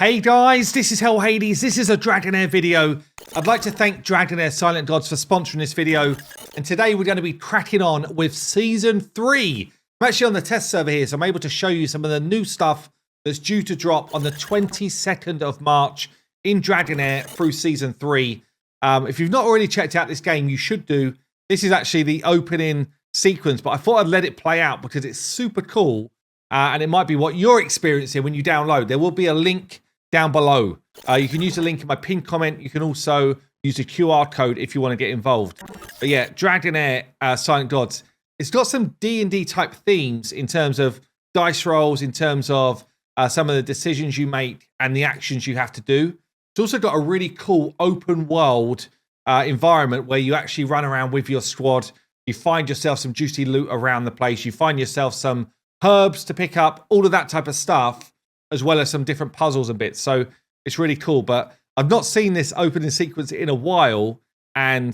Hey guys, this is Hell Hades. This is a Dragonheir video. I'd like to thank Dragonheir Silent Gods for sponsoring this video. And today we're going to be cracking on with Season 3. I'm actually on the test server here, so I'm able to show you some of the new stuff that's due to drop on the 22nd of March in Dragonheir through Season 3. If you've not already checked out this game, you should do. This is actually the opening sequence, but I thought I'd let it play out because it's super cool. And it might be what you're experiencing when you download. There will be a link down below. You can use the link in my pinned comment. You can also use a QR code if you want to get involved. But yeah, Dragonheir Silent Gods. It's got some D&D type themes in terms of dice rolls, in terms of some of the decisions you make and the actions you have to do. It's also got a really cool open world environment where you actually run around with your squad. You find yourself some juicy loot around the place. You find yourself some herbs to pick up, all of that type of stuff, as well as some different puzzles and bits. So it's really cool. But I've not seen this opening sequence in a while, and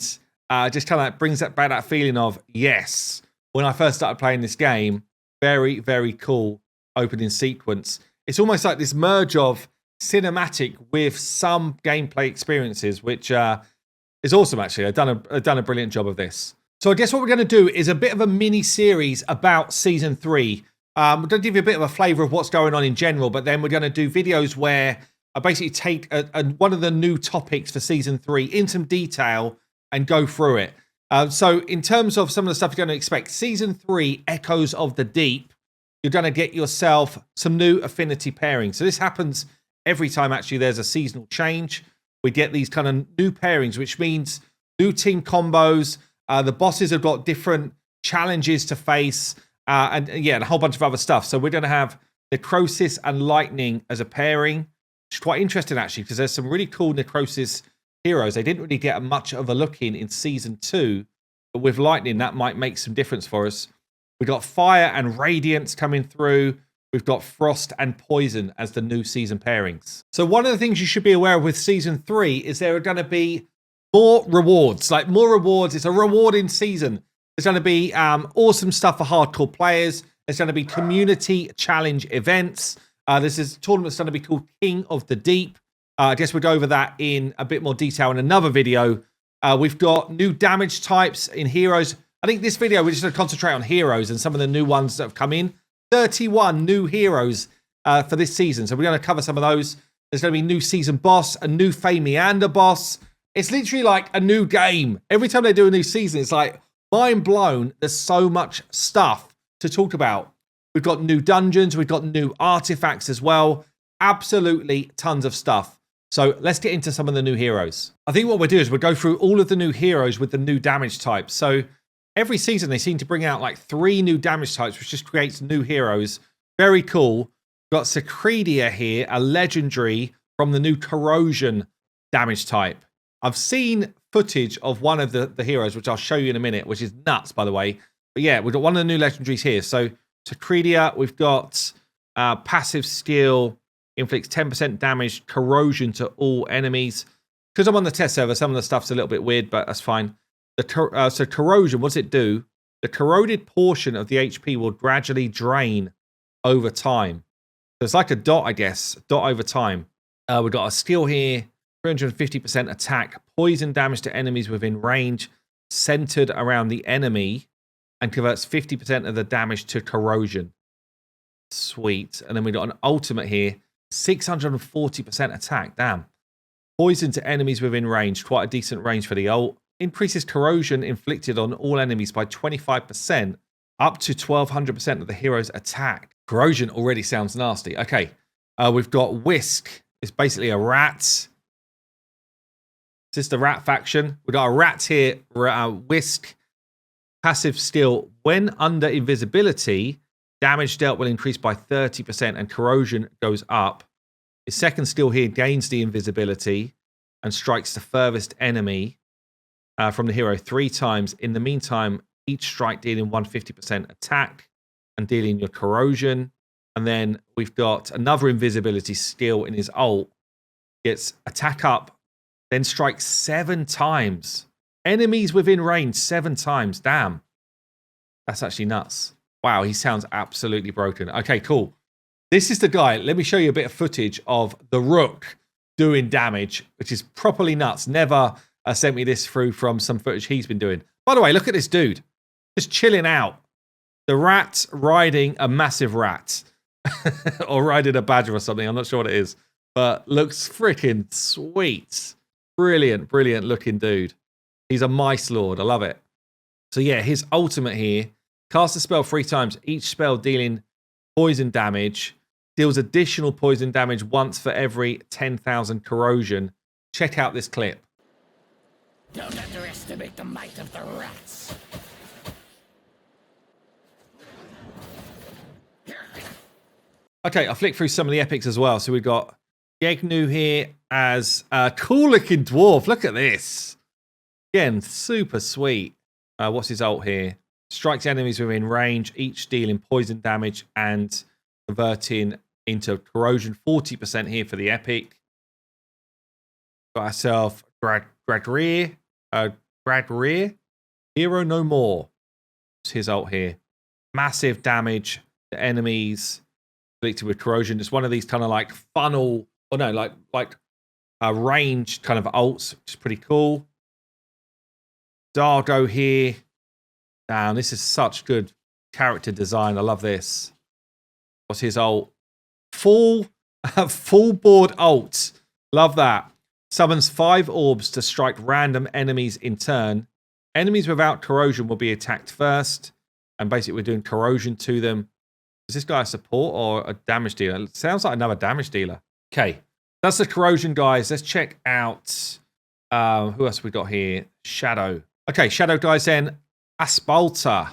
just kind of brings back that feeling of, yes, when I first started playing this game, very, very cool opening sequence. It's almost like this merge of cinematic with some gameplay experiences, which is awesome, actually. I've done a brilliant job of this. So I guess what we're going to do is a bit of a mini-series about Season 3. We're going to give you a bit of a flavour of what's going on in general, but then we're going to do videos where I basically take one of the new topics for Season 3 in some detail and go through it. So in terms of some of the stuff you're going to expect, Season 3, Echoes of the Deep, you're going to get yourself some new affinity pairings. So this happens every time, actually, there's a seasonal change. We get these kind of new pairings, which means new team combos. The bosses have got different challenges to face. And a whole bunch of other stuff. So we're going to have Necrosis and Lightning as a pairing, which is quite interesting, actually, because there's some really cool Necrosis heroes. They didn't really get much of a look in Season 2, but with Lightning, that might make some difference for us. We've got Fire and Radiance coming through. We've got Frost and Poison as the new season pairings. So one of the things you should be aware of with Season 3 is there are going to be more rewards. Like, more rewards. It's a rewarding season. There's going to be awesome stuff for hardcore players. There's going to be community challenge events. This is a tournament that's going to be called King of the Deep. I guess we'll go over that in a bit more detail in another video. We've got new damage types in heroes. I think this video, we're just going to concentrate on heroes and some of the new ones that have come in. 31 new heroes for this season. So we're going to cover some of those. There's going to be new season boss, a new Fey Meander boss. It's literally like a new game. Every time they do a new season, it's like, mind blown. There's so much stuff to talk about. We've got new dungeons. We've got new artifacts as well. Absolutely tons of stuff. So let's get into some of the new heroes. I think what we'll do is we'll go through all of the new heroes with the new damage types. So every season they seem to bring out like 3 new damage types, which just creates new heroes. Very cool. We've got Secredia here, a legendary from the new Corrosion damage type. I've seen footage of one of the heroes, which I'll show you in a minute, which is nuts, by the way. But yeah, we've got one of the new legendaries here. So Secredia, we've got passive skill, inflicts 10% damage, corrosion to all enemies. Because I'm on the test server, some of the stuff's a little bit weird, but that's fine. So corrosion, what does it do? The corroded portion of the HP will gradually drain over time. So it's like a dot, I guess, dot over time. We've got a skill here. 350% attack, poison damage to enemies within range, centered around the enemy, and converts 50% of the damage to corrosion. Sweet. And then we got an ultimate here, 640% attack. Damn. Poison to enemies within range, quite a decent range for the ult. Increases corrosion inflicted on all enemies by 25%, up to 1200% of the hero's attack. Corrosion already sounds nasty. Okay. We've got Whisk. It's basically a rat. Is this the rat faction? We've got a rat here, Whisk. Passive skill. When under invisibility, damage dealt will increase by 30% and corrosion goes up. His second skill here gains the invisibility and strikes the furthest enemy from the hero 3 times. In the meantime, each strike dealing 150% attack and dealing your corrosion. And then we've got another invisibility skill in his ult. Gets attack up, then strikes 7 times. Enemies within range 7 times. Damn. That's actually nuts. Wow, he sounds absolutely broken. Okay, cool. This is the guy. Let me show you a bit of footage of the Rook doing damage, which is properly nuts. Never sent me this through from some footage he's been doing. By the way, look at this dude. Just chilling out. The rat riding a massive rat. Or riding a badger or something. I'm not sure what it is. But looks freaking sweet. Brilliant, brilliant looking dude. He's a mice lord. I love it. So yeah, his ultimate here. Cast a spell 3 times. Each spell dealing poison damage. Deals additional poison damage once for every 10,000 corrosion. Check out this clip. Don't underestimate the might of the rats. Okay, I'll flick through some of the epics as well. So we've got Gegnu here as a cool-looking dwarf. Look at this. Again, super sweet. What's his ult here? Strikes enemies within range, each dealing poison damage and converting into corrosion. 40% here for the epic. Got ourselves Dragonheir. Hero No More. It's his ult here. Massive damage to enemies afflicted with corrosion. It's one of these kind of like funnel, or no, like ranged kind of ults, which is pretty cool. Dargo here. Damn, this is such good character design. I love this. What's his ult? Full board ult. Love that. Summons 5 orbs to strike random enemies in turn. Enemies without corrosion will be attacked first. And basically we're doing corrosion to them. Is this guy a support or a damage dealer? It sounds like another damage dealer. Okay. That's the corrosion, guys. Let's check out who else we got here. Shadow. Okay, Shadow guys then. Aspalta.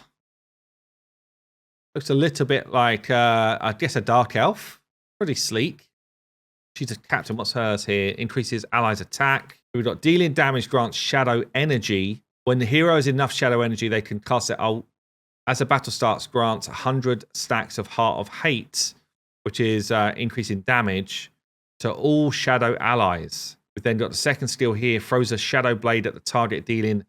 Looks a little bit like, I guess, a dark elf. Pretty sleek. She's a captain. What's hers here? Increases allies' attack. We've got dealing damage grants shadow energy. When the hero has enough shadow energy, they can cast it ult. As the battle starts, grants 100 stacks of Heart of Hate, which is increasing damage to all shadow allies. We've then got the second skill here. Throws a shadow blade at the target, dealing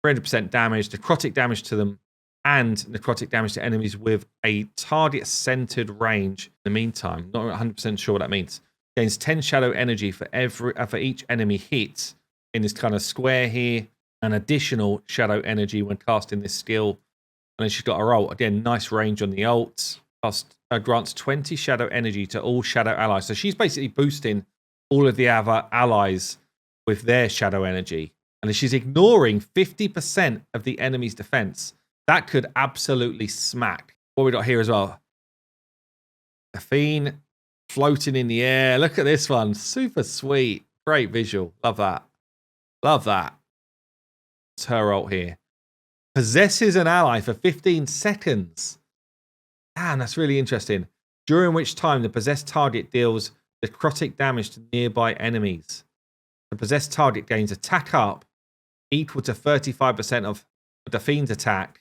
300% damage, necrotic damage to them, and necrotic damage to enemies with a target-centered range. In the meantime, not 100% sure what that means. Gains 10 shadow energy for each enemy hit in this kind of square here. An additional shadow energy when casting this skill. And then she's got her ult. Again, nice range on the ult. Grants 20 shadow energy to all shadow allies. So she's basically boosting all of the other allies with their shadow energy. And she's ignoring 50% of the enemy's defense. That could absolutely smack. What we got here as well. A fiend floating in the air. Look at this one. Super sweet. Great visual. Love that. Love that. It's her ult here. Possesses an ally for 15 seconds. Damn, that's really interesting. During which time the possessed target deals necrotic damage to nearby enemies. The possessed target gains attack up equal to 35% of the fiend's attack.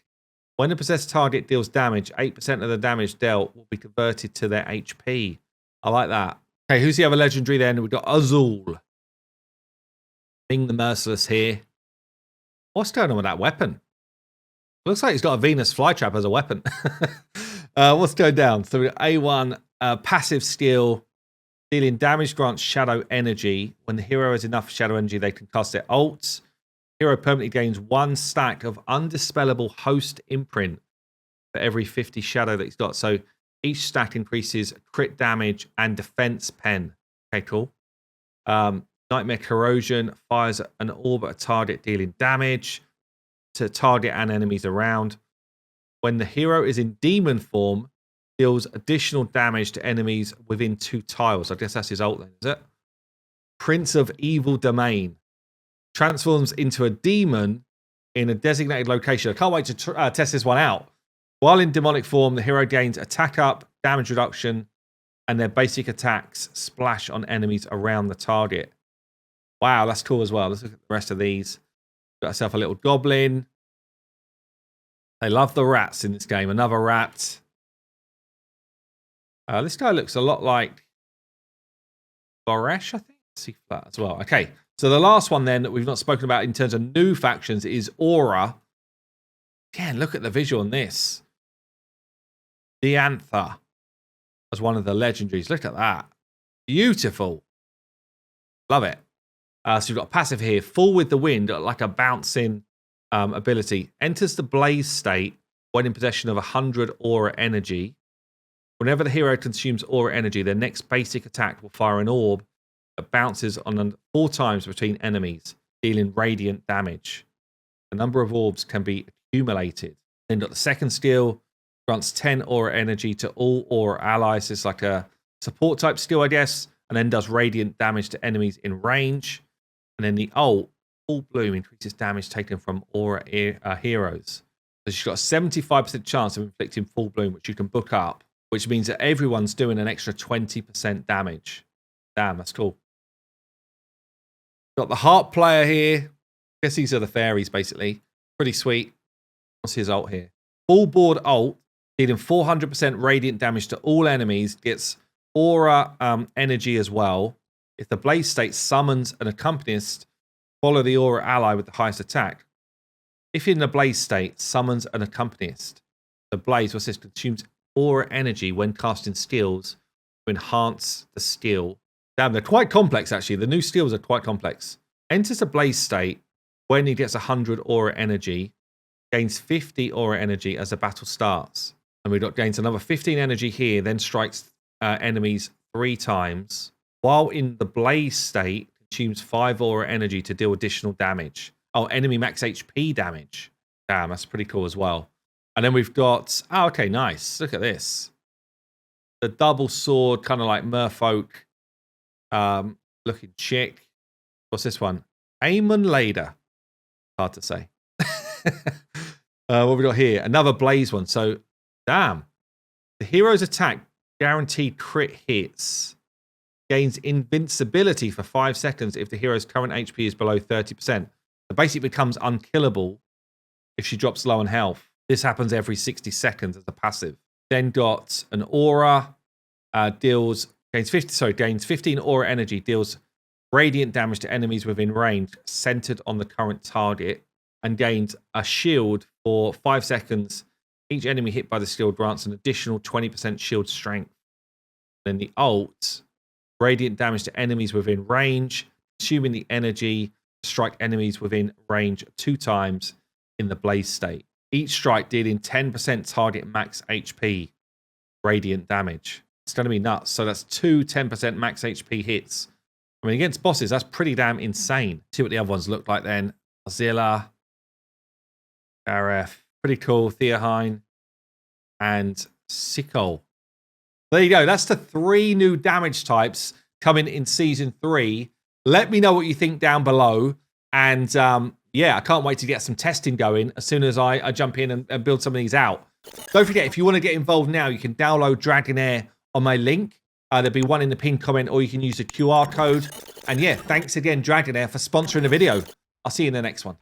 When the possessed target deals damage, 8% of the damage dealt will be converted to their HP. I like that. Okay, who's the other legendary then? We've got Azul. Being the Merciless here. What's going on with that weapon? Looks like he's got a Venus flytrap as a weapon. What's going down? So we've got A1, passive skill. Dealing damage grants shadow energy. When the hero has enough shadow energy, they can cast their ult. Hero permanently gains 1 stack of undispellable host imprint for every 50 shadow that he's got. So each stack increases crit damage and defense pen. Okay, cool. Nightmare Corrosion fires an orb at a target, dealing damage to target and enemies around. When the hero is in demon form, deals additional damage to enemies within 2 tiles. I guess that's his ult then, is it? Prince of Evil Domain. Transforms into a demon in a designated location. I can't wait to test this one out. While in demonic form, the hero gains attack up, damage reduction, and their basic attacks splash on enemies around the target. Wow, that's cool as well. Let's look at the rest of these. Got ourselves a little goblin. They love the rats in this game. Another rat. This guy looks a lot like Boresh, I think. See flat as well. Okay, so the last one then that we've not spoken about in terms of new factions is Aura. Again, look at the visual on this. Diantha. as one of the legendaries. Look at that. Beautiful. Love it. So you've got a passive here. Full with the Wind, like a bouncing ability. Enters the blaze state when in possession of 100 aura energy. Whenever the hero consumes aura energy, their next basic attack will fire an orb that bounces on 4 times between enemies, dealing radiant damage. The number of orbs can be accumulated. Then got the second skill, grants 10 aura energy to all aura allies. It's like a support type skill, I guess, and then does radiant damage to enemies in range. And then the ult, Full Bloom, increases damage taken from aura heroes. So she's got a 75% chance of inflicting Full Bloom, which you can book up, which means that everyone's doing an extra 20% damage. Damn, that's cool. Got the Heart player here. I guess these are the fairies, basically. Pretty sweet. What's his ult here? Full board ult, dealing 400% radiant damage to all enemies. Gets aura energy as well. If the blaze state summons an accompanist, follow the aura ally with the highest attack. If in the blaze state summons an accompanist, the blaze, what's this, consumes aura energy when casting skills to enhance the skill. Damn, they're quite complex, actually. The new skills are quite complex. Enters a blaze state when he gets 100 aura energy, gains 50 aura energy as the battle starts. And we've got gains another 15 energy here, then strikes enemies 3 times. While in the blaze state, consumes 5 aura energy to deal additional damage. Oh, enemy max HP damage. Damn, that's pretty cool as well. And then we've got, oh, okay, nice. Look at this. The double sword, kind of like merfolk looking chick. What's this one? Amon Lader. Hard to say. What have we got here? Another blaze one. So, damn. The hero's attack guaranteed crit hits. Gains invincibility for 5 seconds if the hero's current HP is below 30%. So basically becomes unkillable if she drops low on health. This happens every 60 seconds as a passive. Then got an aura. Gains 15 aura energy. Deals radiant damage to enemies within range centered on the current target. And gains a shield for 5 seconds. Each enemy hit by the shield grants an additional 20% shield strength. Then the ult. Radiant damage to enemies within range. Consuming the energy to strike enemies within range 2 times in the blaze state. Each strike dealing 10% target max HP radiant damage. It's going to be nuts. So that's 2 10% max HP hits. I mean, against bosses, that's pretty damn insane. See what the other ones look like then. Zilla, RF, pretty cool. Theohine, and Sikol. There you go. That's the 3 new damage types coming in Season 3. Let me know what you think down below. And yeah, I can't wait to get some testing going as soon as I jump in and build some of these out. Don't forget, if you want to get involved now, you can download Dragonheir on my link. There'll be one in the pinned comment, or you can use the QR code. And yeah, thanks again, Dragonheir, for sponsoring the video. I'll see you in the next one.